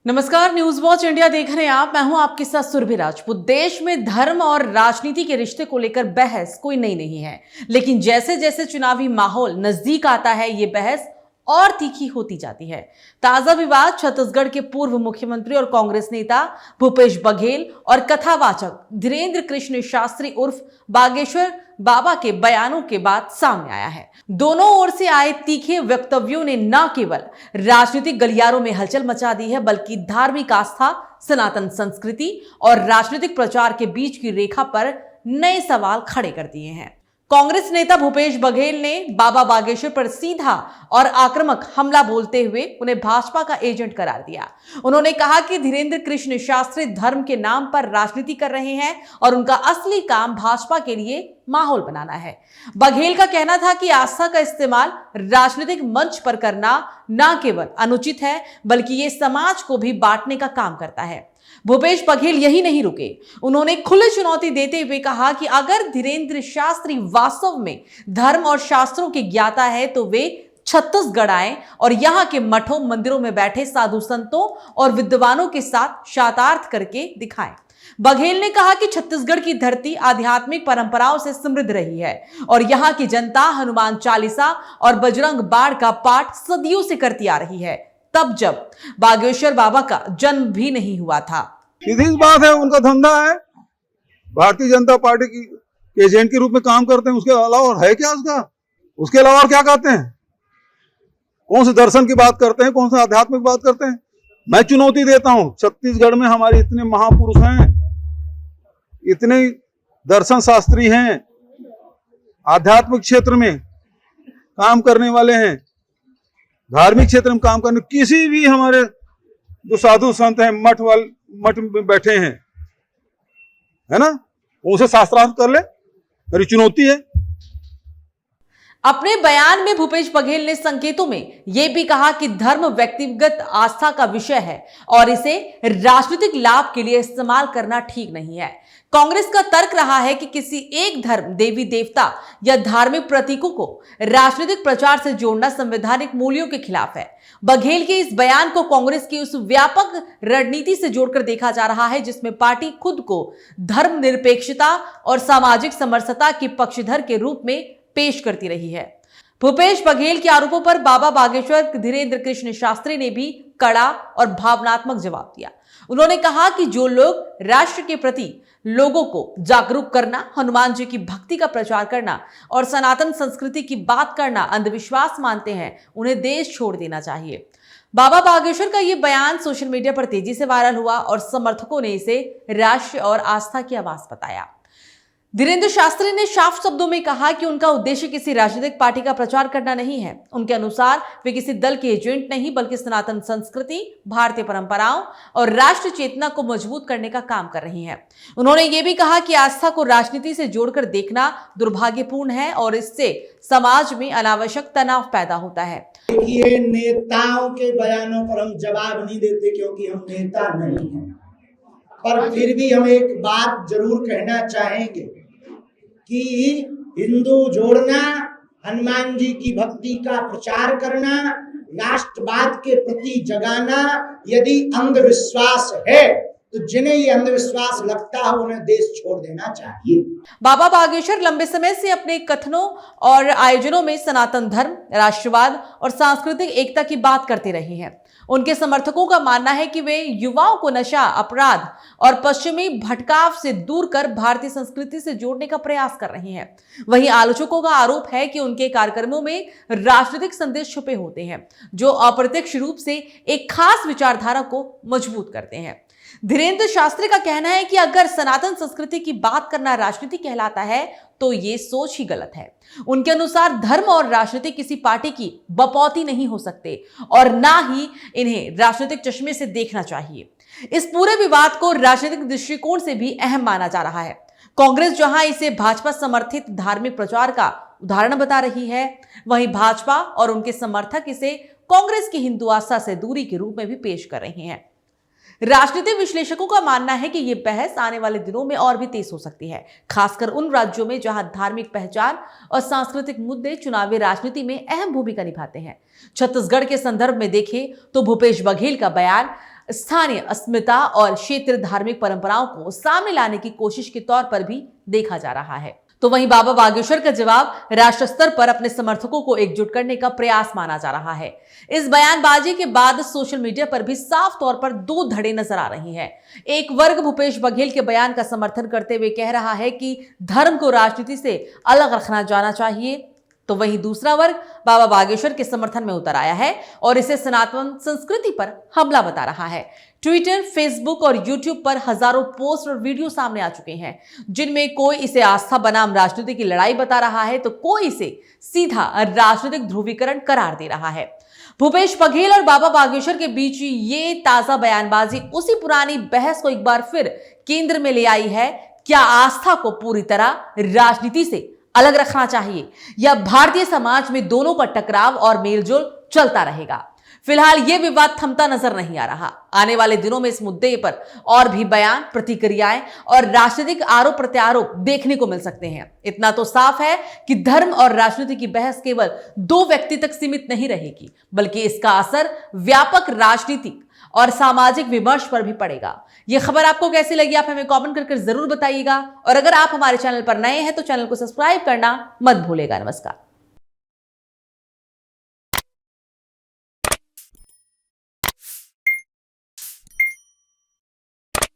नमस्कार, news watch India देख रहे हैं आप। मैं हूं आपके साथ सुरभि राजपूत। देश में धर्म और राजनीति के रिश्ते को लेकर बहस कोई नई नहीं है, लेकिन जैसे जैसे चुनावी माहौल नजदीक आता है ये बहस और तीखी होती जाती है। ताजा विवाद छत्तीसगढ़ के पूर्व मुख्यमंत्री और कांग्रेस नेता भूपेश बघेल और कथावाचक धीरेन्द्र कृष्ण शास्त्री उर्फ बागेश्वर बाबा के बयानों के बाद सामने आया है। दोनों ओर से आए तीखे वक्तव्यों ने न केवल राजनीतिक गलियारों में हलचल मचा दी है, बल्कि धार्मिक आस्था, सनातन संस्कृति और राजनीतिक प्रचार के बीच की रेखा पर नए सवाल खड़े कर दिए हैं। कांग्रेस नेता भूपेश बघेल ने बाबा बागेश्वर पर सीधा और आक्रामक हमला बोलते हुए उन्हें भाजपा का एजेंट करार दिया। उन्होंने कहा कि धीरेन्द्र कृष्ण शास्त्री धर्म के नाम पर राजनीति कर रहे हैं और उनका असली काम भाजपा के लिए माहौल बनाना है। बघेल का कहना था कि आस्था का इस्तेमाल राजनीतिक मंच पर करना न केवल अनुचित है, बल्कि ये समाज को भी बांटने का काम करता है। भूपेश बघेल यही नहीं रुके, उन्होंने खुली चुनौती देते हुए कहा कि अगर धीरेन्द्र शास्त्री वास्तव में धर्म और शास्त्रों के ज्ञाता है तो वे छत्तीसगढ़ आए और यहाँ के मठों मंदिरों में बैठे साधु संतों और विद्वानों के साथ शातार्थ करके दिखाएं। बघेल ने कहा कि छत्तीसगढ़ की धरती आध्यात्मिक परंपराओं से समृद्ध रही है और यहाँ की जनता हनुमान चालीसा और बजरंग बाण का पाठ सदियों से करती आ रही है, तब जब बागेश्वर बाबा का जन्म भी नहीं हुआ था। सीधी बात है, उनका धंधा है, भारतीय जनता पार्टी की एजेंट के रूप में काम करते हैं। उसके अलावा और है क्या उसके अलावा और क्या कहते हैं? कौन से दर्शन की बात करते हैं, कौन से आध्यात्मिक बात करते हैं? मैं चुनौती देता हूं, छत्तीसगढ़ में हमारे इतने महापुरुष हैं, इतने दर्शन शास्त्री हैं, आध्यात्मिक क्षेत्र में काम करने वाले हैं, धार्मिक क्षेत्र में काम करने, किसी भी हमारे जो साधु संत हैं मठ में बैठे हैं, है ना, उनसे शास्त्रार्थ कर ले, मेरी चुनौती है। अपने बयान में भूपेश बघेल ने संकेतों में यह भी कहा कि धर्म व्यक्तिगत आस्था का विषय है और इसे राजनीतिक लाभ के लिए इस्तेमाल करना ठीक नहीं है। कांग्रेस का तर्क रहा है कि किसी एक धर्म, देवी देवता या धार्मिक प्रतीकों को राजनीतिक प्रचार से जोड़ना संवैधानिक मूल्यों के खिलाफ है। बघेल के इस बयान को कांग्रेस की उस व्यापक रणनीति से जोड़कर देखा जा रहा है जिसमें पार्टी खुद को धर्मनिरपेक्षता और सामाजिक समरसता के पक्षधर के रूप में पेश करती रही है। भूपेश बघेल के आरोपों पर बाबा बागेश्वर धीरेन्द्र कृष्ण शास्त्री ने भी कड़ा और भावनात्मक जवाब दिया। उन्होंने कहा कि जो लोग राष्ट्र के प्रति लोगों को जागरूक करना, हनुमान जी की भक्ति का प्रचार करना और सनातन संस्कृति की बात करना अंधविश्वास मानते हैं, उन्हें देश छोड़ देना चाहिए। बाबा बागेश्वर का यह बयान सोशल मीडिया पर तेजी से वायरल हुआ और समर्थकों ने इसे राष्ट्र और आस्था की आवाज बताया। धीरेन्द्र शास्त्री ने साफ शब्दों में कहा कि उनका उद्देश्य किसी राजनीतिक पार्टी का प्रचार करना नहीं है। उनके अनुसार वे किसी दल के एजेंट नहीं, बल्कि सनातन संस्कृति, भारतीय परंपराओं और राष्ट्र चेतना को मजबूत करने का काम कर रही हैं। उन्होंने ये भी कहा कि आस्था को राजनीति से जोड़कर देखना दुर्भाग्यपूर्ण है और इससे समाज में अनावश्यक तनाव पैदा होता है। देखिए, नेताओं के बयानों पर हम जवाब नहीं देते क्योंकि हम नेता नहीं हैं, पर फिर भी हम एक बात जरूर कहना चाहेंगे कि हिंदू जोड़ना, हनुमान जी की भक्ति का प्रचार करना, राष्ट्रवाद के प्रति जगाना यदि अंधविश्वास है तो जिन्हें ये अंधविश्वास लगता है उन्हें देश छोड़ देना चाहिए। बाबा बागेश्वर लंबे समय से अपने कथनों और आयोजनों में सनातन धर्म, राष्ट्रवाद और सांस्कृतिक एकता की बात करते रहे हैं। उनके समर्थकों का मानना है कि वे युवाओं को नशा, अपराध और पश्चिमी भटकाव से दूर कर भारतीय संस्कृति से जोड़ने का प्रयास कर रहे हैं। वहीं आलोचकों का आरोप है कि उनके कार्यक्रमों में राजनीतिक संदेश छुपे होते हैं जो अप्रत्यक्ष रूप से एक खास विचारधारा को मजबूत करते हैं। धीरेन्द्र शास्त्री का कहना है कि अगर सनातन संस्कृति की बात करना राजनीति कहलाता है तो ये सोच ही गलत है। उनके अनुसार धर्म और राजनीति किसी पार्टी की बपौती नहीं हो सकते और ना ही इन्हें राजनीतिक चश्मे से देखना चाहिए। इस पूरे विवाद को राजनीतिक दृष्टिकोण से भी अहम माना जा रहा है। कांग्रेस जहां इसे भाजपा समर्थित धार्मिक प्रचार का उदाहरण बता रही है, वहीं भाजपा और उनके समर्थक इसे कांग्रेस की हिंदू आस्था से दूरी के रूप में भी पेश कर रहे हैं। राजनीतिक विश्लेषकों का मानना है कि यह बहस आने वाले दिनों में और भी तेज हो सकती है, खासकर उन राज्यों में जहां धार्मिक पहचान और सांस्कृतिक मुद्दे चुनावी राजनीति में अहम भूमिका निभाते हैं। छत्तीसगढ़ के संदर्भ में देखें तो भूपेश बघेल का बयान स्थानीय अस्मिता और क्षेत्रीय धार्मिक परंपराओं को सामने लाने की कोशिश के तौर पर भी देखा जा रहा है। तो वहीं बाबा बागेश्वर का जवाब राष्ट्र स्तर पर अपने समर्थकों को एकजुट करने का प्रयास माना जा रहा है। इस बयानबाजी के बाद सोशल मीडिया पर भी साफ तौर पर दो धड़े नजर आ रही हैं। एक वर्ग भूपेश बघेल के बयान का समर्थन करते हुए कह रहा है कि धर्म को राजनीति से अलग रखना जाना चाहिए, तो वहीं दूसरा वर्ग बाबा बागेश्वर के समर्थन में उतर आया है और इसे सनातन संस्कृति पर हमला बता रहा है। ट्विटर, फेसबुक और यूट्यूब पर हजारों पोस्ट और वीडियो सामने आ चुके हैं, जिनमें कोई इसे आस्था बनाम राजनीति की लड़ाई बता रहा है तो कोई इसे सीधा राजनीतिक ध्रुवीकरण करार दे रहा है। भूपेश बघेल और बाबा बागेश्वर के बीच ये ताजा बयानबाजी उसी पुरानी बहस को एक बार फिर केंद्र में ले आई है। क्या आस्था को पूरी तरह राजनीति से अलग रखना चाहिए या भारतीय समाज में दोनों का टकराव और मेलजोल चलता रहेगा? फिलहाल यह विवाद थमता नजर नहीं आ रहा। आने वाले दिनों में इस मुद्दे पर और भी बयान, प्रतिक्रियाएं और राजनीतिक आरोप प्रत्यारोप देखने को मिल सकते हैं। इतना तो साफ है कि धर्म और राजनीति की बहस केवल दो व्यक्ति तक सीमित नहीं रहेगी, बल्कि इसका असर व्यापक राजनीतिक और सामाजिक विमर्श पर भी पड़ेगा। यह खबर आपको कैसी लगी, आप हमें कमेंट करके जरूर बताइएगा। और अगर आप हमारे चैनल पर नए हैं तो चैनल को सब्सक्राइब करना मत भूलिएगा। नमस्कार।